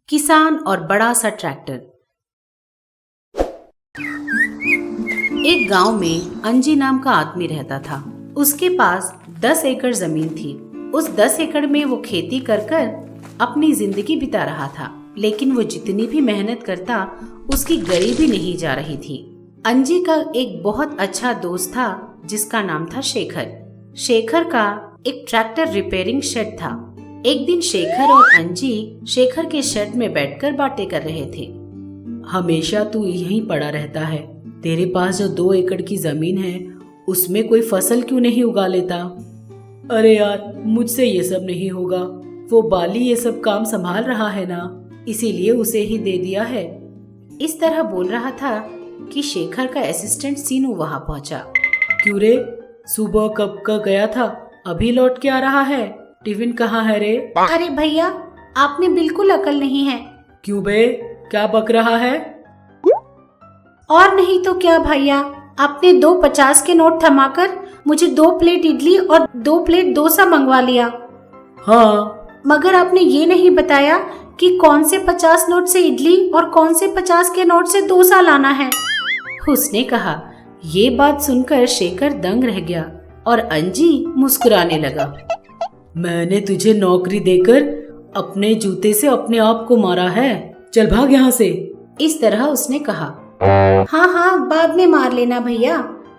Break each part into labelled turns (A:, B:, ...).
A: किसान और बड़ा सा ट्रैक्टर। एक गांव में अंजी नाम का आदमी रहता था। उसके पास 10 एकड़ जमीन थी। उस 10 एकड़ में वो खेती कर कर अपनी जिंदगी बिता रहा था, लेकिन वो जितनी भी मेहनत करता उसकी गरीबी नहीं जा रही थी। अंजी का एक बहुत अच्छा दोस्त था जिसका नाम था शेखर। शेखर का एक ट्रैक्टर रिपेयरिंग शेड था। एक दिन शेखर और अंजी शेखर के शेड में बैठकर बातें कर रहे थे। हमेशा तू यहीं पड़ा रहता है। तेरे पास जो 2 एकड़ की जमीन है उसमें कोई फसल क्यों नहीं उगा लेता? अरे यार, मुझसे ये सब नहीं होगा। वो बाली ये सब काम संभाल रहा है ना, इसीलिए उसे ही दे दिया है। इस तरह बोल रहा था कि शेखर का असिस्टेंट सीनू वहां पहुंचा। क्यों रे, सुबह कब का गया था, अभी लौट के आ रहा है? टिफिन कहाँ है रे?
B: अरे भैया, आपने बिल्कुल अकल नहीं है।
A: क्यों बे, क्या बक रहा है?
B: और नहीं तो क्या भैया, आपने 2 50 के नोट थमाकर मुझे 2 प्लेट इडली और 2 प्लेट डोसा मंगवा लिया।
A: हाँ,
B: मगर आपने ये नहीं बताया कि कौन से 50 नोट से इडली और कौन से 50 के नोट से डोसा लाना है।
A: उसने कहा। ये बात सुनकर शेखर दंग रह गया और अंजी मुस्कुराने लगा। मैंने तुझे नौकरी देकर अपने जूते से अपने आप को मारा है। चल भाग यहाँ से। इस तरह उसने कहा।
B: हाँ, बाद में मार लेना भैया,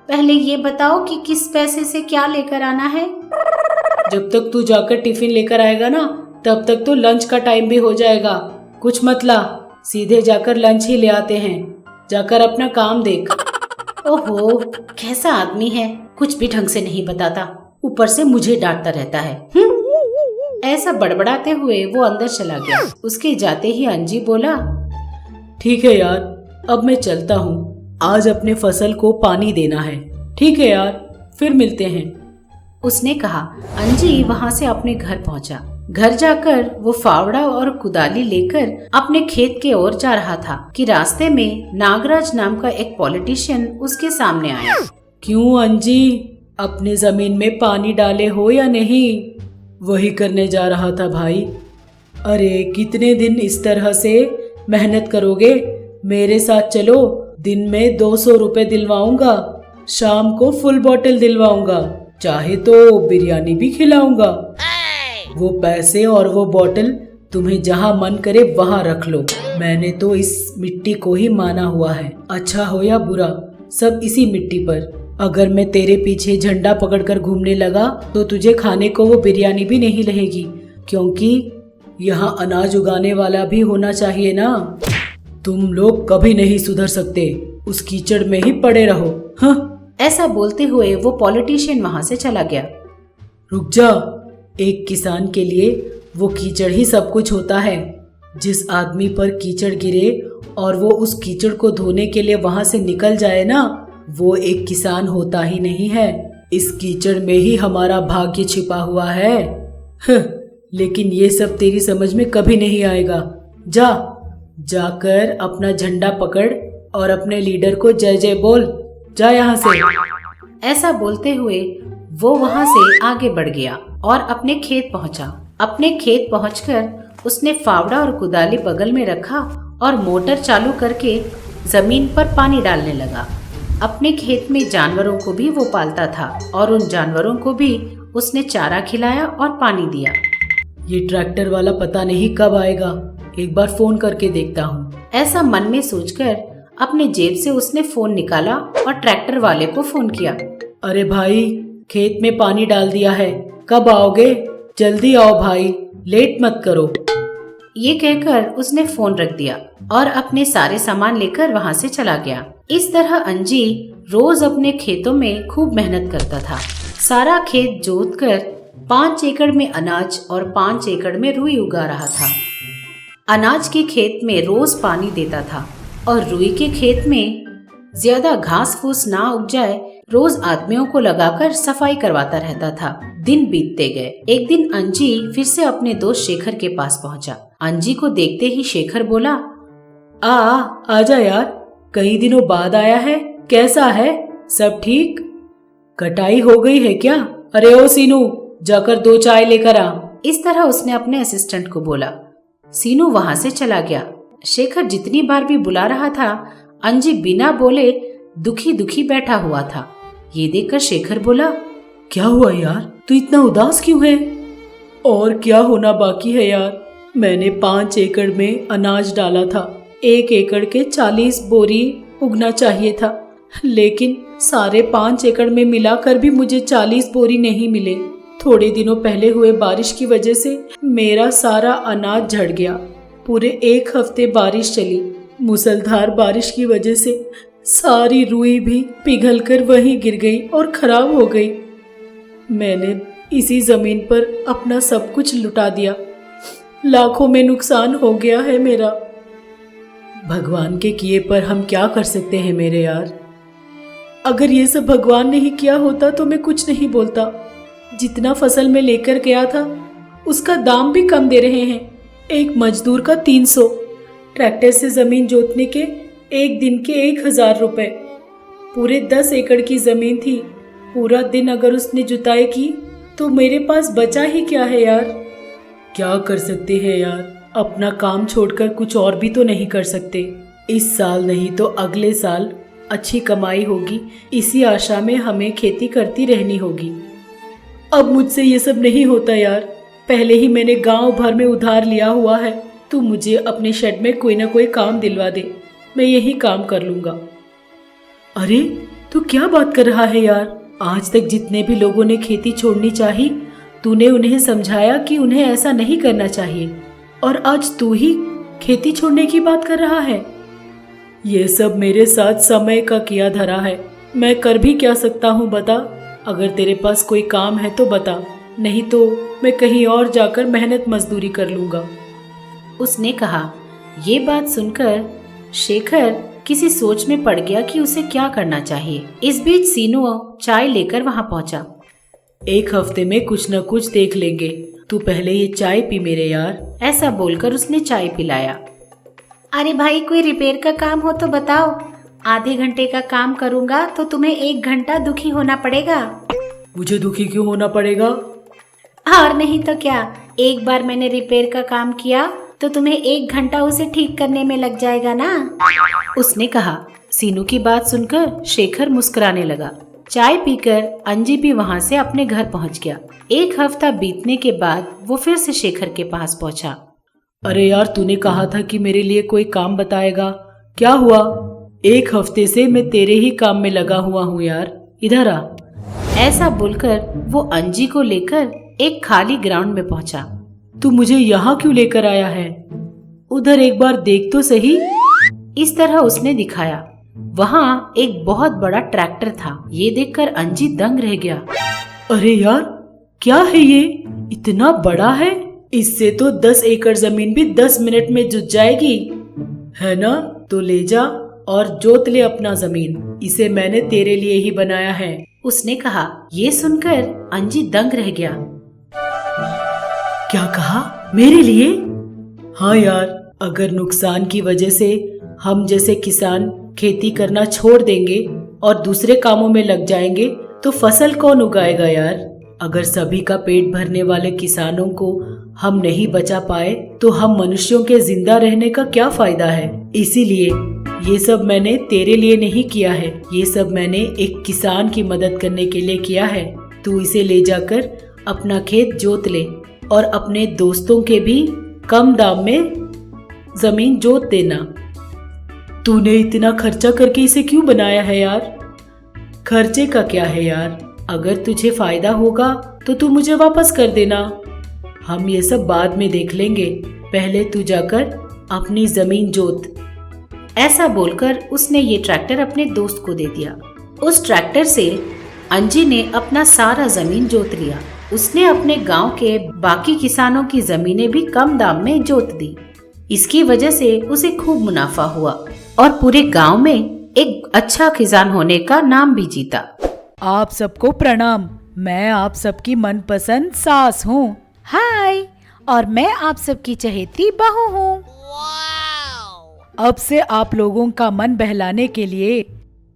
B: पहले ये बताओ कि किस पैसे से क्या लेकर आना है।
A: जब तक तू जाकर टिफिन लेकर आएगा ना, तब तक तो लंच का टाइम भी हो जाएगा। कुछ मत ला, सीधे जाकर लंच ही ले आते हैं। जाकर अपना काम देख। ओहो, कैसा आदमी है, कुछ भी ढंग से नहीं बताता, ऊपर से मुझे डांटता रहता है। ऐसा बड़बड़ाते हुए वो अंदर चला गया। उसके जाते ही अंजी बोला, ठीक है यार, अब मैं चलता हूँ। आज अपने फसल को पानी देना है। ठीक है यार, फिर मिलते हैं, उसने कहा। अंजी वहाँ से अपने घर पहुँचा। घर जाकर वो फावड़ा और कुदाली लेकर अपने खेत के ओर जा रहा था कि रास्ते में नागराज नाम का एक पॉलिटिशियन उसके सामने आया। क्यों अंजी, अपने जमीन में पानी डाले हो या नहीं? वही करने जा रहा था भाई। अरे कितने दिन इस तरह से मेहनत करोगे? मेरे साथ चलो, दिन में 200 रुपए दिलवाऊंगा, शाम को फुल बोतल दिलवाऊंगा, चाहे तो बिरयानी भी खिलाऊंगा। वो पैसे और वो बोतल तुम्हें जहाँ मन करे वहाँ रख लो। मैंने तो इस मिट्टी को ही माना हुआ है, अच्छा हो या बुरा, सब इसी मिट्टी पर। अगर मैं तेरे पीछे झंडा पकड़कर घूमने लगा तो तुझे खाने को वो बिरयानी भी नहीं रहेगी, क्योंकि यहाँ अनाज उगाने वाला भी होना चाहिए ना। तुम लोग कभी नहीं सुधर सकते, उस कीचड़ में ही पड़े रहो। हाँ। ऐसा बोलते हुए वो पॉलिटिशियन वहाँ से चला गया। रुक जा, एक किसान के लिए वो कीचड़ ही सब कुछ होता है। जिस आदमी पर कीचड़ गिरे और वो उस कीचड़ को धोने के लिए वहाँ से निकल जाए ना, वो एक किसान होता ही नहीं है। इस कीचड़ में ही हमारा भाग्य छिपा हुआ है। लेकिन ये सब तेरी समझ में कभी नहीं आएगा। जाकर अपना झंडा पकड़ और अपने लीडर को जय जय बोल। जा यहाँ से। ऐसा बोलते हुए वो वहाँ से आगे बढ़ गया और अपने खेत पहुँचा। अपने खेत पहुँचकर उसने फावड़ा और कुदाली बगल में रखा और मोटर चालू करके जमीन पर पानी डालने लगा। अपने खेत में जानवरों को भी वो पालता था और उन जानवरों को भी उसने चारा खिलाया और पानी दिया। ये ट्रैक्टर वाला पता नहीं कब आएगा, एक बार फोन करके देखता हूँ। ऐसा मन में सोचकर अपने जेब से उसने फोन निकाला और ट्रैक्टर वाले को फोन किया। अरे भाई, खेत में पानी डाल दिया है, कब आओगे? जल्दी आओ भाई, लेट मत करो। ये कहकर उसने फोन रख दिया और अपने सारे सामान लेकर वहाँ से चला गया। इस तरह अंजी रोज अपने खेतों में खूब मेहनत करता था। सारा खेत जोतकर 5 एकड़ में अनाज और 5 एकड़ में रुई उगा रहा था। अनाज के खेत में रोज पानी देता था और रुई के खेत में ज्यादा घास फूस ना उग जाए, रोज आदमियों को लगाकर सफाई करवाता रहता था। दिन बीतते गए। एक दिन अंजी फिर से अपने दोस्त शेखर के पास पहुंचा। अंजी को देखते ही शेखर बोला, आजा यार, कई दिनों बाद आया है, कैसा है, सब ठीक? कटाई हो गई है क्या? अरे ओ सीनू, जाकर 2 चाय लेकर आ। इस तरह उसने अपने असिस्टेंट को बोला।
B: सीनू वहां से चला गया। शेखर जितनी बार भी बुला रहा था, अंजी बिना बोले दुखी दुखी बैठा हुआ था। ये देखकर शेखर बोला,
A: क्या हुआ यार, तू इतना उदास क्यों है? और क्या होना बाकी है यार, मैंने 5 एकड़ में अनाज डाला था। 1 एकड़ के 40 बोरी उगना चाहिए था, लेकिन सारे 5 एकड़ में मिलाकर भी मुझे 40 बोरी नहीं मिले। थोड़े दिनों पहले हुए बारिश की वजह से मेरा सारा अनाज झड़ गया। पूरे 1 हफ्ते बारिश चली। मूसलाधार बारिश की वजह से सारी रुई भी पिघलकर वहीं गिर गई और खराब हो गई। मैंने इसी जमीन पर अपना सब कुछ लुटा दिया। लाखों में नुकसान हो गया है मेरा। भगवान के किए पर हम क्या कर सकते हैं मेरे यार। अगर ये सब भगवान ने ही किया होता तो मैं कुछ नहीं बोलता। जितना फसल में लेकर गया था उसका दाम भी कम दे रहे हैं। एक मजदूर का 300, ट्रैक्टर से जमीन जोतने के एक दिन के 1000 रुपए। पूरे 10 एकड़ की जमीन थी। पूरा दिन अगर उसने जुताई की तो मेरे पास बचा ही क्या है यार। क्या कर सकते हैं यार, अपना काम छोड़कर कुछ और भी तो नहीं कर सकते। इस साल नहीं तो अगले साल अच्छी कमाई होगी, इसी आशा में हमें खेती करती रहनी होगी। अब मुझसे ये सब नहीं होता यार। पहले ही मैंने गांव भर में उधार लिया हुआ है। तू मुझे अपने शेड में कोई ना कोई काम दिलवा दे, मैं यही काम कर लूंगा। अरे तू क्या बात कर रहा है यार। आज तक जितने भी लोगों ने खेती छोड़नी चाही, तूने उन्हें समझाया कि उन्हें ऐसा नहीं करना चाहिए, और आज तू ही खेती छोड़ने की बात कर रहा है। ये सब मेरे साथ समय का किया धरा है। मैं कर भी क्या सकता हूँ बता। अगर तेरे पास कोई काम है तो बता, नहीं तो मैं कहीं और जाकर मेहनत मजदूरी कर लूंगा,
B: उसने कहा। ये बात सुनकर शेखर किसी सोच में पड़ गया कि उसे क्या करना चाहिए। इस बीच सीनू चाय लेकर वहां पहुंचा।
A: 1 हफ्ते में कुछ न कुछ देख लेंगे, तू पहले ये चाय पी मेरे यार,
B: ऐसा बोलकर उसने चाय पिलाया। अरे भाई, कोई रिपेयर का काम हो तो बताओ। आधे घंटे का काम करूंगा तो तुम्हें 1 घंटा दुखी होना पड़ेगा।
A: मुझे दुखी क्यों होना पड़ेगा?
B: और नहीं तो क्या, एक बार मैंने रिपेयर का काम किया तो तुम्हें 1 घंटा उसे ठीक करने में लग जाएगा ना, उसने कहा। सीनू की बात सुनकर शेखर मुस्कुराने लगा। चाय पीकर अंजी भी वहाँ से अपने घर पहुँच गया। 1 हफ्ता बीतने के बाद वो फिर से शेखर के पास पहुँचा।
A: अरे यार, तूने कहा था कि मेरे लिए कोई काम बताएगा, क्या हुआ? 1 हफ्ते से मैं तेरे ही काम में लगा हुआ हूँ यार, इधर आ।
B: ऐसा बोलकर वो अंजी को लेकर एक खाली ग्राउंड में पहुँचा।
A: तू मुझे यहाँ क्यों लेकर आया है? उधर एक बार देख तो सही।
B: इस तरह उसने दिखाया। वहाँ एक बहुत बड़ा ट्रैक्टर था। ये देखकर अंजी दंग रह गया।
A: अरे यार, क्या है ये, इतना बड़ा है? इससे तो 10 एकड़ जमीन भी 10 मिनट में जुत जाएगी, है ना? तो ले जा और जोत ले अपना जमीन। इसे मैंने तेरे लिए ही बनाया है,
B: उसने कहा। ये सुनकर अंजी दंग रह गया।
A: क्या कहा, मेरे लिए? हाँ यार, अगर नुकसान की वजह से हम जैसे किसान खेती करना छोड़ देंगे और दूसरे कामों में लग जाएंगे तो फसल कौन उगाएगा यार? अगर सभी का पेट भरने वाले किसानों को हम नहीं बचा पाए तो हम मनुष्यों के जिंदा रहने का क्या फायदा है? इसीलिए ये सब मैंने तेरे लिए नहीं किया है, ये सब मैंने एक किसान की मदद करने के लिए किया है। तू इसे ले जाकर अपना खेत जोत ले और अपने दोस्तों के भी कम दाम में जमीन जोत देना। तूने इतना खर्चा करके इसे क्यों बनाया है यार? खर्चे का क्या है यार, अगर तुझे फायदा होगा तो तू मुझे वापस कर देना। हम ये सब बाद में देख लेंगे, पहले तू जाकर अपनी जमीन जोत।
B: ऐसा बोलकर उसने ये ट्रैक्टर अपने दोस्त को दे दिया। उस ट्रैक्टर से अंजी ने अपना सारा जमीन जोत लिया। उसने अपने गांव के बाकी किसानों की जमीनें भी कम दाम में जोत दी। इसकी वजह से उसे खूब मुनाफा हुआ और पूरे गांव में एक अच्छा किसान होने का नाम भी जीता।
A: आप सबको प्रणाम, मैं आप सबकी मनपसंद सास हूँ।
B: हाय, और मैं आप सबकी चहेती बहू हूँ।
A: अब से आप लोगों का मन बहलाने के लिए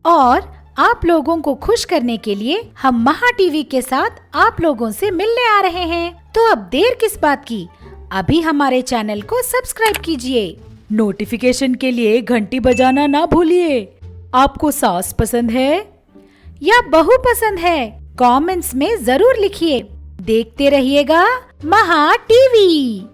B: और आप लोगों को खुश करने के लिए हम महा टीवी के साथ आप लोगों से मिलने आ रहे हैं। तो अब देर किस बात की, अभी हमारे चैनल को सब्सक्राइब कीजिए।
A: नोटिफिकेशन के लिए घंटी बजाना ना भूलिए। आपको सास पसंद है
B: या बहू पसंद है? कमेंट्स में जरूर लिखिए। देखते रहिएगा महा टीवी।